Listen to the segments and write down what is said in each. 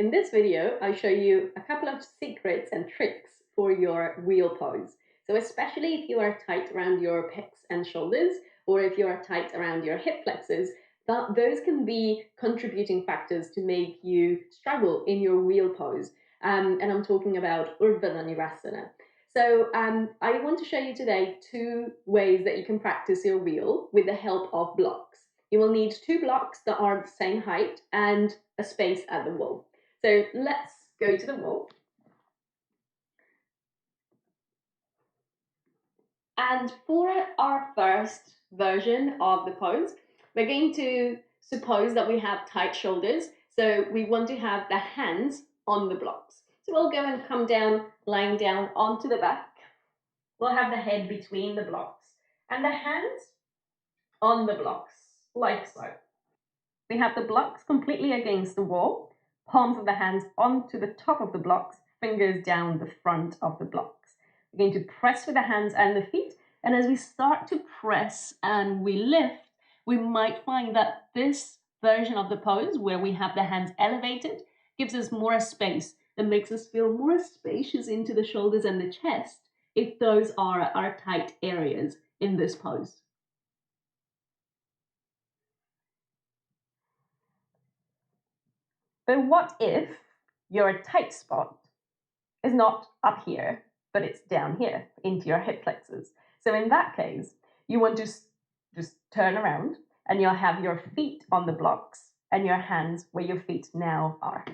In this video, I show you a couple of secrets and tricks for your wheel pose. So especially if you are tight around your pecs and shoulders, or if you are tight around your hip flexors, those can be contributing factors to make you struggle in your wheel pose. And I'm talking about urdhva dhanurasana. So I want to show you today 2 ways that you can practice your wheel with the help of blocks. You will need 2 blocks that are the same height and a space at the wall. So let's go to the wall. And for our first version of the pose, we're going to suppose that we have tight shoulders. So we want to have the hands on the blocks. So we'll go and come down, lying down onto the back. We'll have the head between the blocks and the hands on the blocks, like so. We have the blocks completely against the wall, palms of the hands onto the top of the blocks, fingers down the front of the blocks. We're going to press with the hands and the feet, and as we start to press and we lift, we might find that this version of the pose, where we have the hands elevated, gives us more space, that makes us feel more spacious into the shoulders and the chest, if those are our tight areas in this pose. But what if your tight spot is not up here, but it's down here into your hip flexors? So in that case, you want to just turn around and you'll have your feet on the blocks and your hands where your feet now are.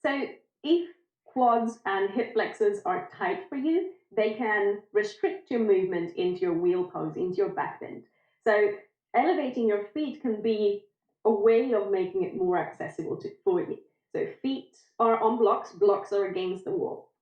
So if quads and hip flexors are tight for you, they can restrict your movement into your wheel pose, into your backbend. So elevating your feet can be a way of making it more accessible for you. So feet are on blocks, blocks are against the wall.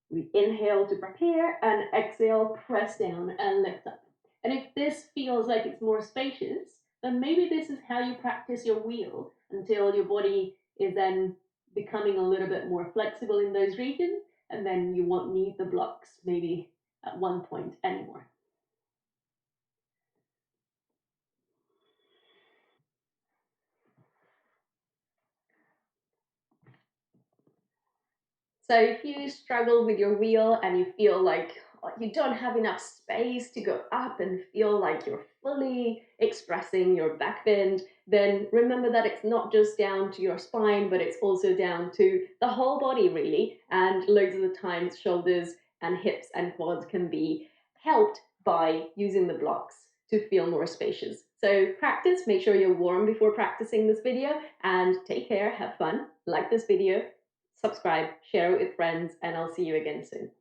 We inhale to prepare and exhale, press down and lift up. And if this feels like it's more spacious, then maybe this is how you practice your wheel until your body is then becoming a little bit more flexible in those regions, and then you won't need the blocks maybe at one point anymore. So if you struggle with your wheel and you feel like you don't have enough space to go up and feel like you're fully expressing your backbend, then remember that it's not just down to your spine, but it's also down to the whole body, really. And loads of the times, shoulders and hips and quads can be helped by using the blocks to feel more spacious. So practice, make sure you're warm before practicing this video, and take care, have fun, like this video, subscribe, share it with friends, and I'll see you again soon.